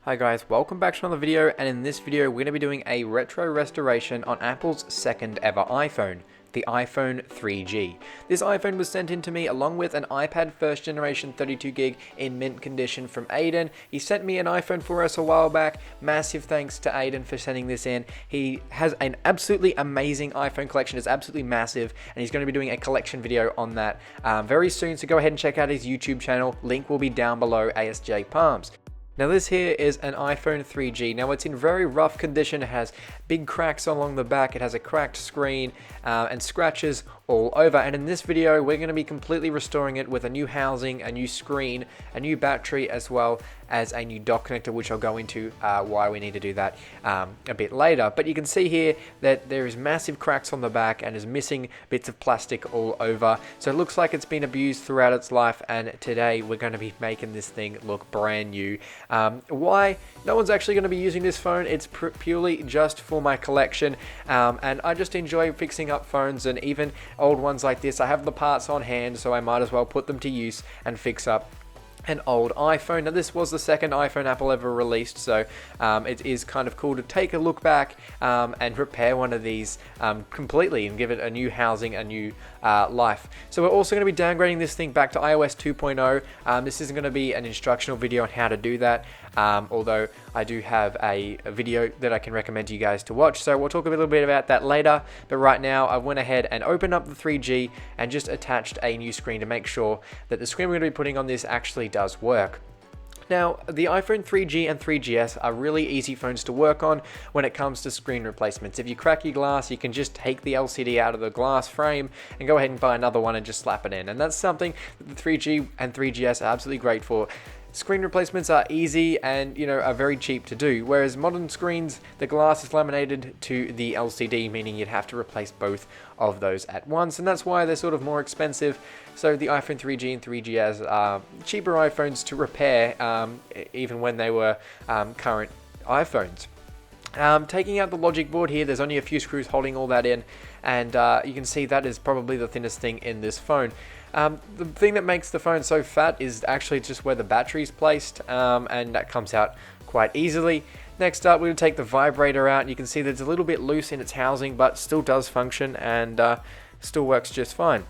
Hi guys, welcome back to another video, and in this video we're going to be doing a retro restoration on Apple's second ever iPhone, the iPhone 3G. This iPhone was sent in to me along with an iPad first generation 32GB in mint condition from Aidan. He sent me an iPhone for us a while back. Massive thanks to Aidan for sending this in. He has an absolutely amazing iPhone collection. It's absolutely massive, and he's going to be doing a collection video on that very soon, so go ahead and check out his YouTube channel. Link will be down below, Asjpalms. Now this here is an iPhone 3G. Now it's in very rough condition. It has big cracks along the back. It has a cracked screen and scratches all over. And in this video, we're going to be completely restoring it with a new housing, a new screen, a new battery, as well as a new dock connector, which I'll go into why we need to do that a bit later. But you can see here that there is massive cracks on the back and is missing bits of plastic all over. So it looks like it's been abused throughout its life, and today we're going to be making this thing look brand new. Why? No one's actually going to be using this phone. It's purely just for my collection, and I just enjoy fixing up phones, and even old ones like this. I have the parts on hand, so I might as well put them to use and fix up an old iPhone. Now this was the second iPhone Apple ever released, so it is kind of cool to take a look back and repair one of these completely and give it a new housing, a new life. So we're also going to be downgrading this thing back to iOS 2.0. This isn't going to be an instructional video on how to do that, although I do have a video that I can recommend to you guys to watch, so we'll talk a little bit about that later. But right now I went ahead and opened up the 3G and just attached a new screen to make sure that the screen we're going to be putting on this actually does work. Now, the iPhone 3G and 3GS are really easy phones to work on when it comes to screen replacements. If you crack your glass, you can just take the LCD out of the glass frame and go ahead and buy another one and just slap it in. And that's something that the 3G and 3GS are absolutely great for. Screen replacements are easy and, are very cheap to do, whereas modern screens, the glass is laminated to the LCD, meaning you'd have to replace both of those at once, and that's why they're sort of more expensive. So the iPhone 3G and 3GS are cheaper iPhones to repair, even when they were current iPhones. Taking out the logic board here, there's only a few screws holding all that in, and you can see that is probably the thinnest thing in this phone. The thing that makes the phone so fat is actually just where the battery's placed, and that comes out quite easily. Next up, we're going to take the vibrator out. You can see that it's a little bit loose in its housing, but still does function and still works just fine.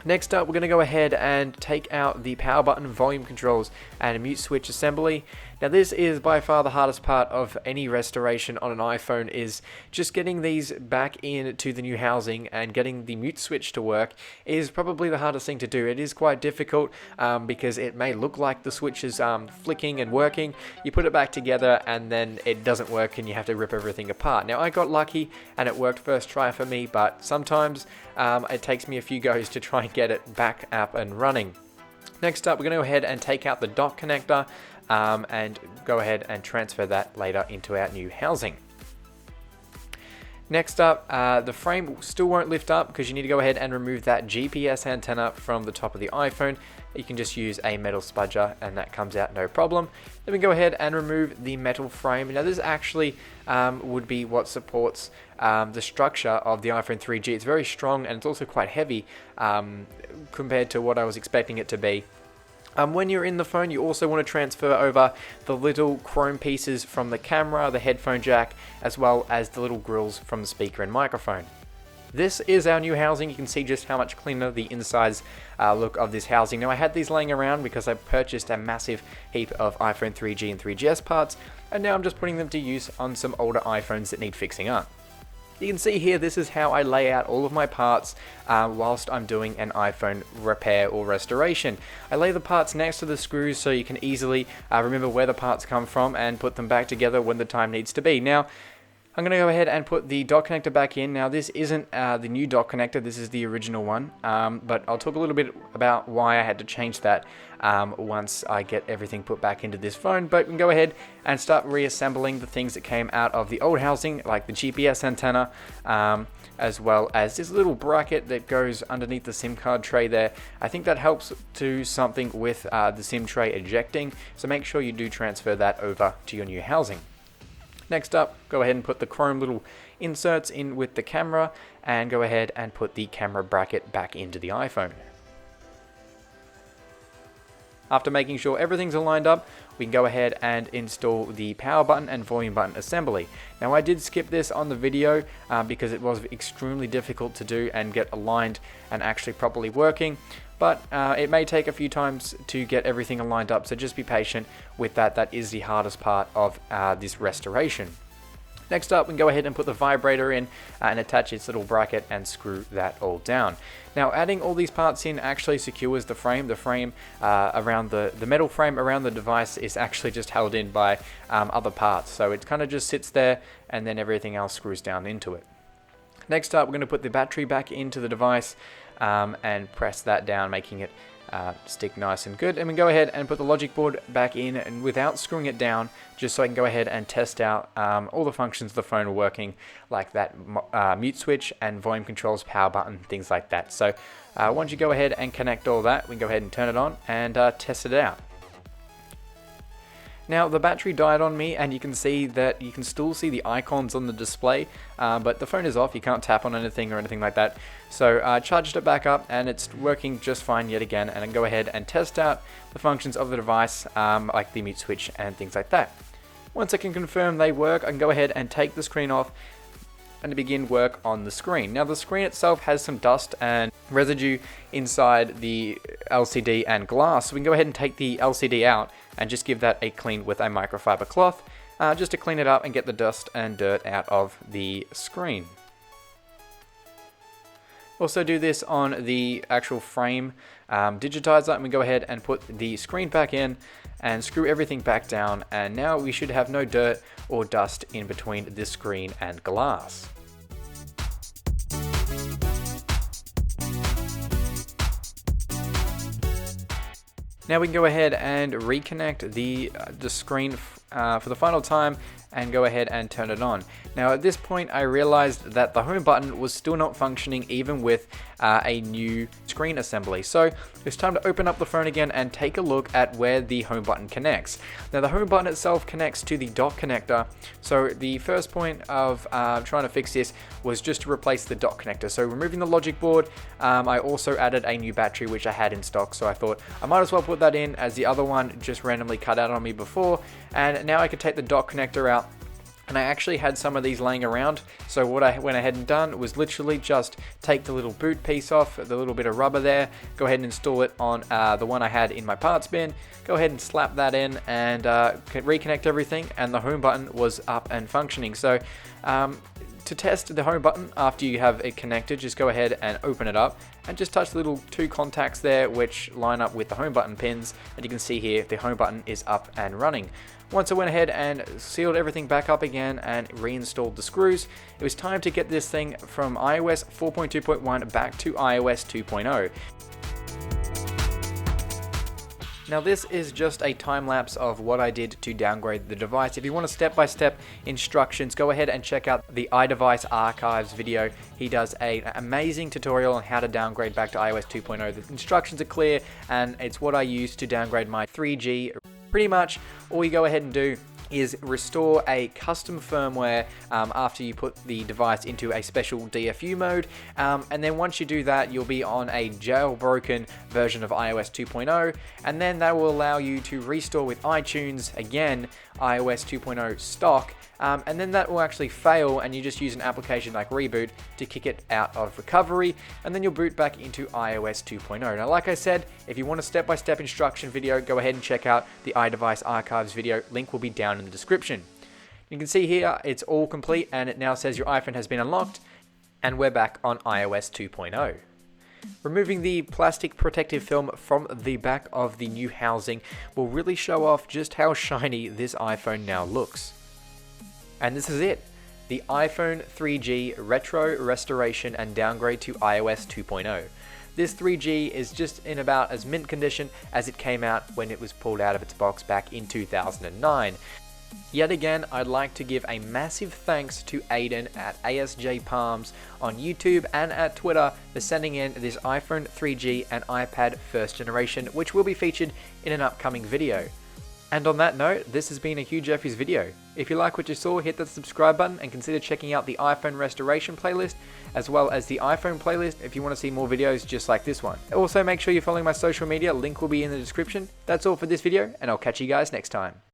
Next up, we're going to go ahead and take out the power button, volume controls, and a mute switch assembly. Now this is by far the hardest part of any restoration on an iPhone, is just getting these back into the new housing and getting the mute switch to work is probably the hardest thing to do. It is quite difficult because it may look like the switch is flicking and working. You put it back together and then it doesn't work and you have to rip everything apart. Now I got lucky and it worked first try for me, but sometimes it takes me a few goes to try and get it back up and running. Next up, we're going to go ahead and take out the dock connector and go ahead and transfer that later into our new housing. Next up, the frame still won't lift up because you need to go ahead and remove that GPS antenna from the top of the iPhone. You can just use a metal spudger and that comes out no problem. Then we go ahead and remove the metal frame. Now this actually would be what supports the structure of the iPhone 3G. It's very strong and it's also quite heavy compared to what I was expecting it to be. When you're in the phone, you also want to transfer over the little chrome pieces from the camera, the headphone jack, as well as the little grills from the speaker and microphone. This is our new housing. You can see just how much cleaner the insides look of this housing. Now I had these laying around because I purchased a massive heap of iPhone 3G and 3GS parts, and now I'm just putting them to use on some older iPhones that need fixing up. You can see here, this is how I lay out all of my parts whilst I'm doing an iPhone repair or restoration. I lay the parts next to the screws so you can easily remember where the parts come from and put them back together when the time needs to be. Now, I'm going to go ahead and put the dock connector back in. Now this isn't the new dock connector, this is the original one, but I'll talk a little bit about why I had to change that once I get everything put back into this phone. But we can go ahead and start reassembling the things that came out of the old housing, like the GPS antenna, as well as this little bracket that goes underneath the SIM card tray there. I think that helps to something with the SIM tray ejecting, so make sure you do transfer that over to your new housing. Next up, go ahead and put the chrome little inserts in with the camera and go ahead and put the camera bracket back into the iPhone. After making sure everything's aligned up, we can go ahead and install the power button and volume button assembly. Now I did skip this on the video because it was extremely difficult to do and get aligned and actually properly working, but it may take a few times to get everything aligned up, so just be patient with that. That is the hardest part of this restoration. Next up, we can go ahead and put the vibrator in and attach its little bracket and screw that all down. Now, adding all these parts in actually secures the frame. The frame around the metal frame around the device is actually just held in by other parts. So it kind of just sits there and then everything else screws down into it. Next up, we're going to put the battery back into the device and press that down, making it stick nice and good. And we go ahead and put the logic board back in and without screwing it down, just so I can go ahead and test out all the functions of the phone are working, like that mute switch and volume controls, power button, things like that. So once you go ahead and connect all that, we can go ahead and turn it on and test it out. Now the battery died on me, and you can see that you can still see the icons on the display, but the phone is off. You can't tap on anything or anything like that. So I charged it back up and it's working just fine yet again, and I can go ahead and test out the functions of the device, like the mute switch and things like that. Once I can confirm they work, I can go ahead and take the screen off and begin work on the screen. Now the screen itself has some dust and residue inside the LCD and glass, so we can go ahead and take the LCD out and just give that a clean with a microfiber cloth, just to clean it up and get the dust and dirt out of the screen. Also do this on the actual frame digitizer, and we go ahead and put the screen back in and screw everything back down, and now we should have no dirt or dust in between this screen and glass. Now we can go ahead and reconnect the screen for the final time and go ahead and turn it on. Now at this point I realized that the home button was still not functioning even with a new screen assembly. So it's time to open up the phone again and take a look at where the home button connects. Now the home button itself connects to the dock connector. So the first point of trying to fix this was just to replace the dock connector. So removing the logic board, I also added a new battery which I had in stock, so I thought I might as well put that in, as the other one just randomly cut out on me before. And now I could take the dock connector out, and I actually had some of these laying around, so what I went ahead and done was literally just take the little boot piece off, the little bit of rubber there, go ahead and install it on the one I had in my parts bin, go ahead and slap that in and reconnect everything, and the home button was up and functioning. So to test the home button after you have it connected, just go ahead and open it up and just touch the little two contacts there which line up with the home button pins, and you can see here the home button is up and running. Once I went ahead and sealed everything back up again and reinstalled the screws, it was time to get this thing from iOS 4.2.1 back to iOS 2.0. Now this is just a time lapse of what I did to downgrade the device. If you want a step-by-step instructions, go ahead and check out the iDeviceArchives video. He does an amazing tutorial on how to downgrade back to iOS 2.0. The instructions are clear, and it's what I used to downgrade my 3G. Pretty much all you go ahead and do is restore a custom firmware after you put the device into a special DFU mode, and then once you do that, you'll be on a jailbroken version of iOS 2.0, and then that will allow you to restore with iTunes, again iOS 2.0 stock, and then that will actually fail, and you just use an application like Reboot to kick it out of recovery, and then you'll boot back into iOS 2.0. Now like I said, if you want a step-by-step instruction video, go ahead and check out the iDeviceArchives video. Link will be down in the description. You can see here it's all complete, and it now says your iPhone has been unlocked, and we're back on iOS 2.0. Removing the plastic protective film from the back of the new housing will really show off just how shiny this iPhone now looks. And this is it, the iPhone 3G retro restoration and downgrade to iOS 2.0. This 3G is just in about as mint condition as it came out when it was pulled out of its box back in 2009. Yet again, I'd like to give a massive thanks to Aidan at Asjpalms on YouTube and at Twitter for sending in this iPhone 3G and iPad first generation, which will be featured in an upcoming video. And on that note, this has been a Hugh Jeffries video. If you like what you saw, hit that subscribe button and consider checking out the iPhone restoration playlist, as well as the iPhone playlist if you want to see more videos just like this one. Also, make sure you're following my social media, link will be in the description. That's all for this video, and I'll catch you guys next time.